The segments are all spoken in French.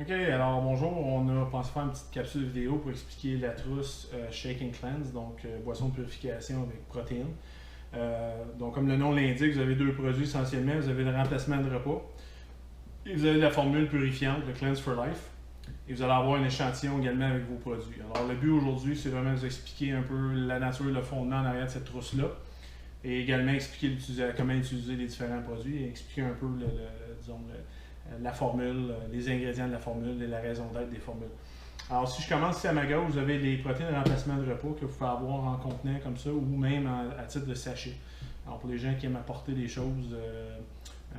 Ok, alors bonjour, on a pensé faire une petite capsule vidéo pour expliquer la trousse Shake and Cleanse, donc boisson de purification avec protéines. Donc comme le nom l'indique, vous avez deux produits essentiellement, vous avez le remplacement de repas et vous avez la formule purifiante, le Cleanse for Life. Et vous allez avoir un échantillon également avec vos produits. Alors le but aujourd'hui, c'est vraiment de vous expliquer un peu la nature, le fondement en arrière de cette trousse-là. Et également expliquer comment utiliser les différents produits et expliquer un peu disons, la formule, les ingrédients de la formule et la raison d'être des formules. Alors, si je commence ici à ma gauche, vous avez les protéines de remplacement de repas que vous pouvez avoir en contenant comme ça ou même à titre de sachet. Alors, pour les gens qui aiment apporter des choses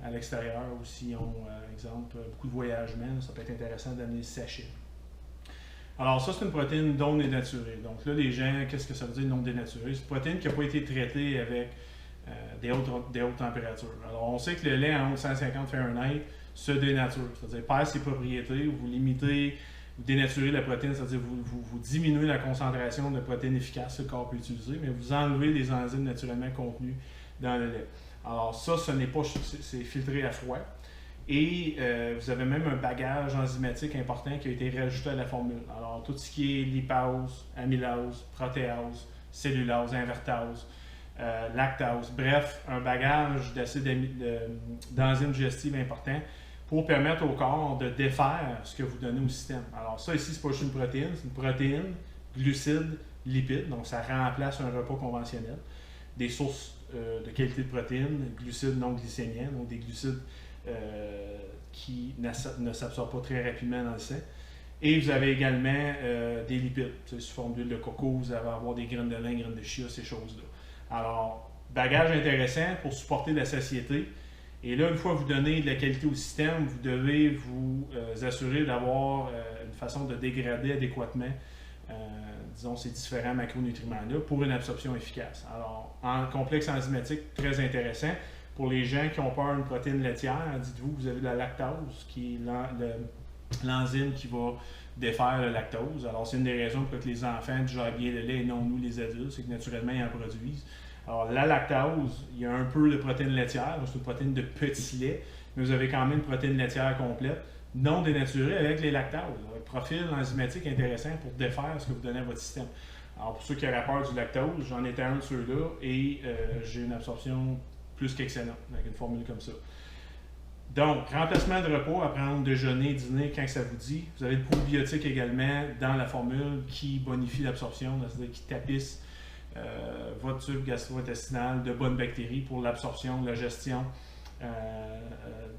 à l'extérieur ou s'ils ont, exemple, beaucoup de voyagement, ça peut être intéressant d'amener le sachet. Alors, ça, c'est une protéine non dénaturée. Donc là, les gens, qu'est-ce que ça veut dire non dénaturée? C'est une protéine qui n'a pas été traitée avec des hautes températures. Alors, on sait que le lait à 1150 Fahrenheit se dénature, c'est-à-dire perd ses propriétés, vous limitez, vous dénaturez la protéine, c'est-à-dire vous diminuez la concentration de protéines efficaces que le corps peut utiliser, mais vous enlevez les enzymes naturellement contenues dans le lait. Alors ça, ce n'est pas, c'est filtré à froid. Et vous avez même un bagage enzymatique important qui a été rajouté à la formule. Alors tout ce qui est lipase, amylase, protéase, cellulase, invertase, lactase, bref, un bagage d'enzymes digestives important pour permettre au corps de défaire ce que vous donnez au système. Alors ça ici, c'est pas juste une protéine, c'est une protéine, glucides, lipides, donc ça remplace un repas conventionnel. Des sources de qualité de protéines, glucides non glycémiens, donc des glucides qui ne s'absorbent pas très rapidement dans le sang. Et vous avez également des lipides, sous forme d'huile de coco, vous allez avoir des graines de lin, graines de chia, ces choses-là. Alors, bagage intéressant pour supporter la satiété. Et là, une fois que vous donnez de la qualité au système, vous devez vous assurer d'avoir une façon de dégrader adéquatement, disons, ces différents macronutriments-là pour une absorption efficace. Alors, en complexe enzymatique, très intéressant. Pour les gens qui ont peur d'une protéine laitière, dites-vous que vous avez de la lactase, qui est l'enzyme qui va défaire le lactose. Alors, c'est une des raisons pour que les enfants digèrent bien le lait et non nous, les adultes, c'est que naturellement, ils en produisent. Alors, la lactase, il y a un peu de protéine laitière, c'est une protéine de petit lait, mais vous avez quand même une protéine laitière complète, non dénaturée avec les lactases. Un profil enzymatique intéressant pour défaire ce que vous donnez à votre système. Alors, pour ceux qui auraient peur du lactose, j'en étais un de ceux-là et j'ai une absorption plus qu'excellente avec une formule comme ça. Donc, remplacement de repas à prendre déjeuner, dîner, quand ça vous dit. Vous avez le probiotique également dans la formule qui bonifie l'absorption, c'est-à-dire qui tapisse votre tube gastro-intestinal de bonnes bactéries pour l'absorption, la gestion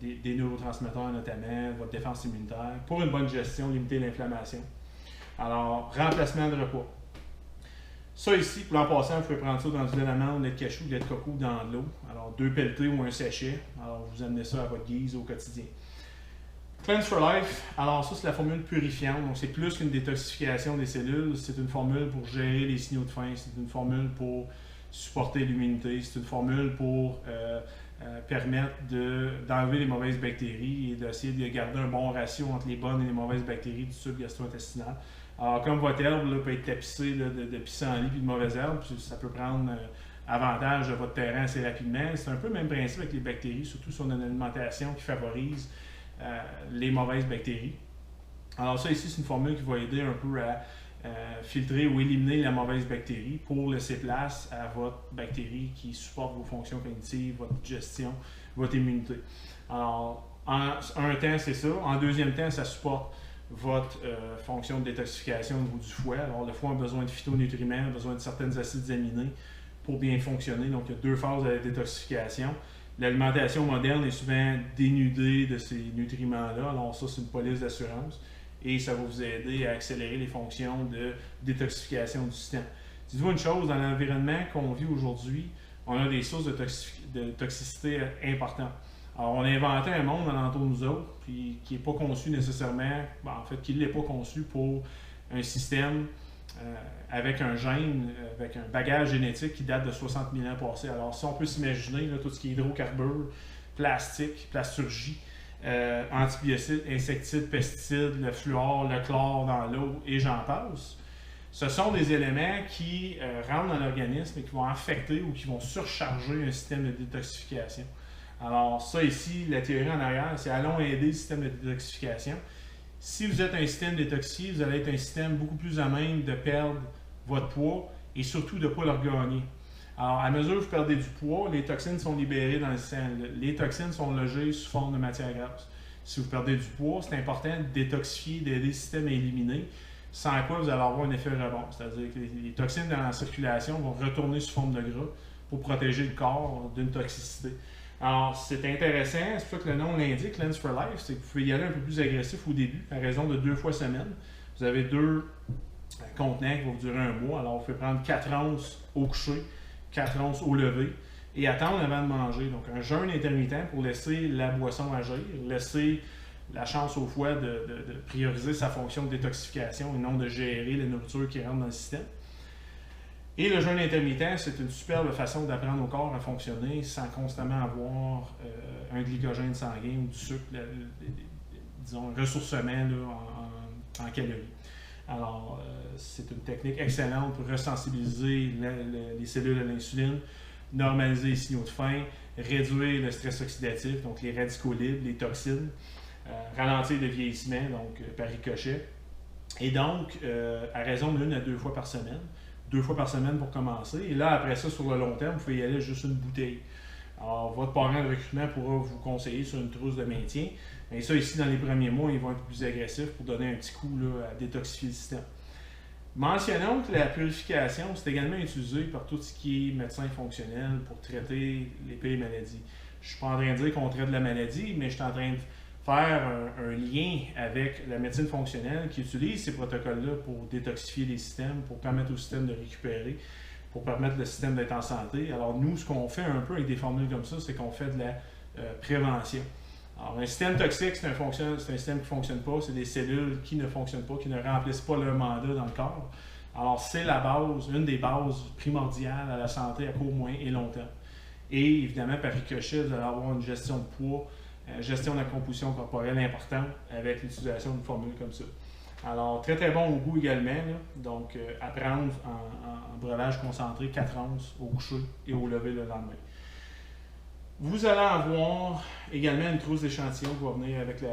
des neurotransmetteurs notamment, votre défense immunitaire, pour une bonne gestion, limiter l'inflammation. Alors, remplacement de repas. Ça ici, pour l'en passant, vous pouvez prendre ça dans du lait d'amande, lait de cachou, lait de coco dans de l'eau. Alors, 2 pelletés ou un sachet. Alors, vous amenez ça à votre guise au quotidien. Cleanse for Life, alors ça c'est la formule purifiante, donc c'est plus qu'une détoxification des cellules, c'est une formule pour gérer les signaux de faim, c'est une formule pour supporter l'immunité, c'est une formule pour permettre d'enlever les mauvaises bactéries et d'essayer de garder un bon ratio entre les bonnes et les mauvaises bactéries du tube gastro-intestinal. Alors comme votre herbe là, peut être tapissée de pissenlit et de mauvaises herbes, ça peut prendre avantage de votre terrain assez rapidement. C'est un peu le même principe avec les bactéries, surtout sur une alimentation qui favorise les mauvaises bactéries. Alors ça ici, c'est une formule qui va aider un peu à filtrer ou éliminer la mauvaise bactérie pour laisser place à votre bactérie qui supporte vos fonctions cognitives, votre gestion, votre immunité. Alors, en un temps, c'est ça. En deuxième temps, ça supporte votre fonction de détoxification au niveau du foie. Alors, le foie a besoin de phytonutriments, a besoin de certains acides aminés pour bien fonctionner. Donc, il y a deux phases à la détoxification. L'alimentation moderne est souvent dénudée de ces nutriments-là. Alors ça, c'est une police d'assurance et ça va vous aider à accélérer les fonctions de détoxification du système. Dites-vous une chose, dans l'environnement qu'on vit aujourd'hui, on a des sources de toxicité importantes. Alors, on a inventé un monde alentour de nous autres puis, qui n'est pas conçu nécessairement, en fait, qui ne l'est pas conçu pour un système avec un gène, avec un bagage génétique qui date de 60 000 ans passés. Alors, si on peut s'imaginer tout ce qui est hydrocarbures, plastique, plasturgie, antibiotiques, insecticides, pesticides, le fluor, le chlore dans l'eau et j'en passe, ce sont des éléments qui rentrent dans l'organisme et qui vont affecter ou qui vont surcharger un système de détoxification. Alors, ça ici, la théorie en arrière, c'est allons aider le système de détoxification. Si vous êtes un système détoxifié, vous allez être un système beaucoup plus à même de perdre votre poids et surtout de ne pas le regagner. Alors, à mesure que vous perdez du poids, les toxines sont libérées dans le sang. Les toxines sont logées sous forme de matière grasse. Si vous perdez du poids, c'est important de détoxifier, d'aider le système à éliminer, sans quoi vous allez avoir un effet rebond. C'est-à-dire que les toxines dans la circulation vont retourner sous forme de gras pour protéger le corps d'une toxicité. Alors, c'est intéressant, c'est pour ça que le nom l'indique, Cleanse for Life, c'est que vous pouvez y aller un peu plus agressif au début, à raison de 2 fois semaine. Vous avez 2 contenants qui vont durer un mois. Alors, vous pouvez prendre 4 onces au coucher, 4 onces au lever et attendre avant de manger. Donc, un jeûne intermittent pour laisser la boisson agir, laisser la chance au foie de prioriser sa fonction de détoxification et non de gérer la nourriture qui rentre dans le système. Et le jeûne intermittent, c'est une superbe façon d'apprendre au corps à fonctionner sans constamment avoir un glycogène sanguin ou du sucre, disons, un ressourcement là, en calories. Alors, c'est une technique excellente pour resensibiliser les cellules à l'insuline, normaliser les signaux de faim, réduire le stress oxydatif, donc les radicaux libres, les toxines, ralentir le vieillissement, donc par ricochet. Et donc, à raison de 1 à 2 fois par semaine. 2 fois par semaine pour commencer. Et là, après ça, sur le long terme, vous pouvez y aller juste une bouteille. Alors, votre parent de recrutement pourra vous conseiller sur une trousse de maintien. Et ça, ici, dans les premiers mois, ils vont être plus agressifs pour donner un petit coup là, à détoxifier le système. Mentionnons que la purification, c'est également utilisé par tout ce qui est médecin fonctionnel pour traiter les pires maladies. Je ne suis pas en train de dire qu'on traite la maladie, mais je suis en train de faire un lien avec la médecine fonctionnelle qui utilise ces protocoles-là pour détoxifier les systèmes, pour permettre au système de récupérer, pour permettre le système d'être en santé. Alors nous, ce qu'on fait un peu avec des formules comme ça, c'est qu'on fait de la prévention. Alors un système toxique, c'est un système qui ne fonctionne pas, c'est des cellules qui ne fonctionnent pas, qui ne remplissent pas leur mandat dans le corps. Alors c'est la base, une des bases primordiales à la santé à court, moyen et long terme. Et évidemment, par ricochet, vous allez avoir une gestion de poids, gestion de la composition corporelle importante avec l'utilisation d'une formule comme ça. Alors, très très bon au goût également. Là. Donc, à prendre en breuvage concentré 4 onces au coucher et au lever le lendemain. Vous allez avoir également une trousse d'échantillons qui va venir avec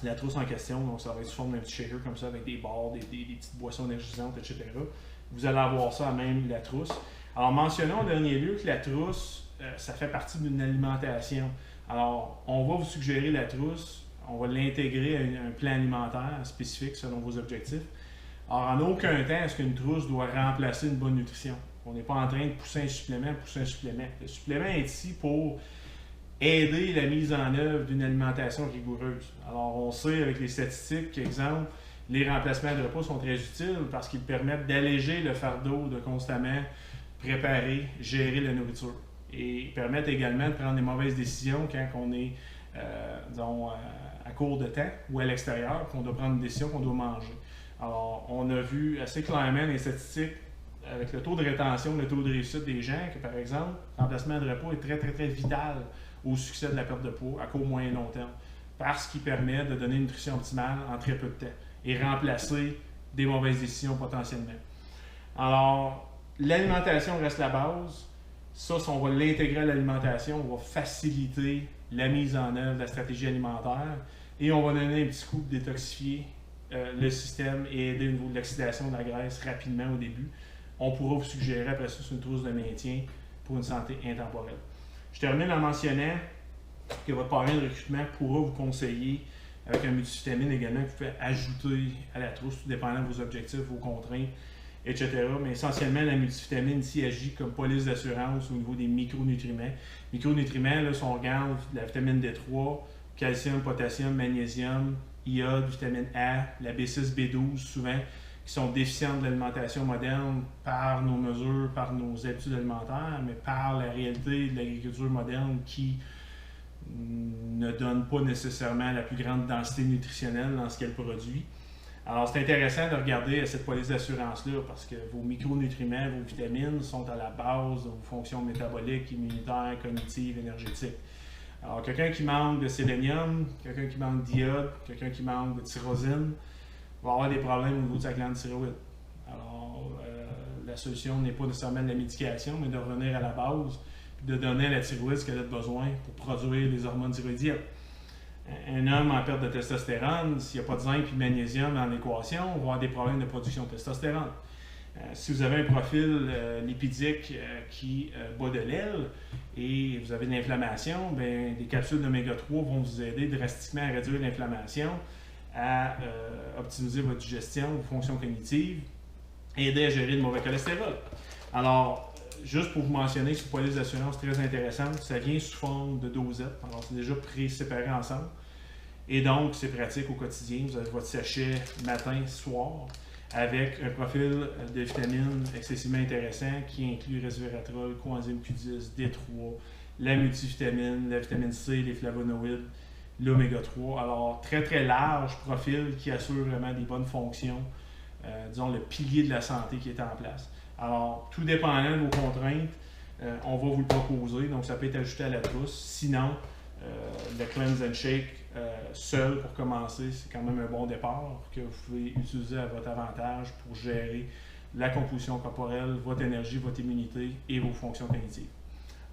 la trousse en question. Donc, ça va être sous forme d'un petit shaker comme ça avec des barres, des petites boissons énergisantes, etc. Vous allez avoir ça à même la trousse. Alors, mentionnons en dernier lieu que la trousse, ça fait partie d'une alimentation. Alors, on va vous suggérer la trousse, on va l'intégrer à un plan alimentaire spécifique selon vos objectifs. Alors, en aucun temps, est-ce qu'une trousse doit remplacer une bonne nutrition? On n'est pas en train de pousser un supplément. Le supplément est ici pour aider la mise en œuvre d'une alimentation rigoureuse. Alors, on sait avec les statistiques, exemple, les remplacements de repas sont très utiles parce qu'ils permettent d'alléger le fardeau de constamment préparer, gérer la nourriture. Et permettent également de prendre des mauvaises décisions quand on est, disons, à court de temps ou à l'extérieur, qu'on doit prendre une décision qu'on doit manger. Alors, on a vu assez clairement les statistiques avec le taux de rétention, le taux de réussite des gens, que par exemple, le remplacement de repas est très, très, très vital au succès de la perte de poids à court, moyen et long terme. Parce qu'il permet de donner une nutrition optimale en très peu de temps et remplacer des mauvaises décisions potentiellement. Alors, l'alimentation reste la base. Ça, si on va l'intégrer à l'alimentation, on va faciliter la mise en œuvre de la stratégie alimentaire et on va donner un petit coup de détoxifier le système et aider au niveau de l'oxydation de la graisse rapidement au début. On pourra vous suggérer après ça sur une trousse de maintien pour une santé intemporelle. Je termine en mentionnant que votre parrain de recrutement pourra vous conseiller avec un multivitamine également que vous pouvez ajouter à la trousse, tout dépendant de vos objectifs, vos contraintes, etc. Mais essentiellement, la multivitamine ici agit comme police d'assurance au niveau des micronutriments. Micronutriments, là, si on regarde la vitamine D3, calcium, potassium, magnésium, iode, vitamine A, la B6, B12, souvent, qui sont déficientes de l'alimentation moderne par nos mesures, par nos habitudes alimentaires, mais par la réalité de l'agriculture moderne qui ne donne pas nécessairement la plus grande densité nutritionnelle dans ce qu'elle produit. Alors, c'est intéressant de regarder cette police d'assurance-là parce que vos micronutriments, vos vitamines sont à la base de vos fonctions métaboliques, immunitaires, cognitives, énergétiques. Alors, quelqu'un qui manque de sélénium, quelqu'un qui manque d'iode, quelqu'un qui manque de tyrosine, va avoir des problèmes au niveau de sa glande thyroïde. Alors, la solution n'est pas nécessairement de la médication, mais de revenir à la base et de donner à la thyroïde ce qu'elle a besoin pour produire les hormones thyroïdiennes. Un homme en perte de testostérone, s'il n'y a pas de zinc et de magnésium dans l'équation, on va avoir des problèmes de production de testostérone. Si vous avez un profil lipidique qui bat de l'aile et vous avez de l'inflammation, bien, des capsules d'oméga 3 vont vous aider drastiquement à réduire l'inflammation, à optimiser votre digestion, vos fonctions cognitives, et aider à gérer le mauvais cholestérol. Alors, juste pour vous mentionner, c'est une police d'assurance très intéressante. Ça vient sous forme de dosettes. Alors, c'est déjà pré-séparé ensemble. Et donc, c'est pratique au quotidien. Vous avez votre sachet matin, soir, avec un profil de vitamines excessivement intéressant qui inclut resveratrol, coenzyme Q10, D3, la multivitamine, la vitamine C, les flavonoïdes, l'oméga 3. Alors, très très large profil qui assure vraiment des bonnes fonctions, disons le pilier de la santé qui est en place. Alors, tout dépendant de vos contraintes, on va vous le proposer, donc ça peut être ajouté à la trousse. Sinon, le Cleanse and Shake seul pour commencer, c'est quand même un bon départ que vous pouvez utiliser à votre avantage pour gérer la composition corporelle, votre énergie, votre immunité et vos fonctions cognitives.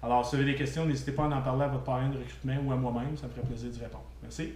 Alors, si vous avez des questions, n'hésitez pas à en parler à votre parrain de recrutement ou à moi-même, ça me ferait plaisir d'y répondre. Merci.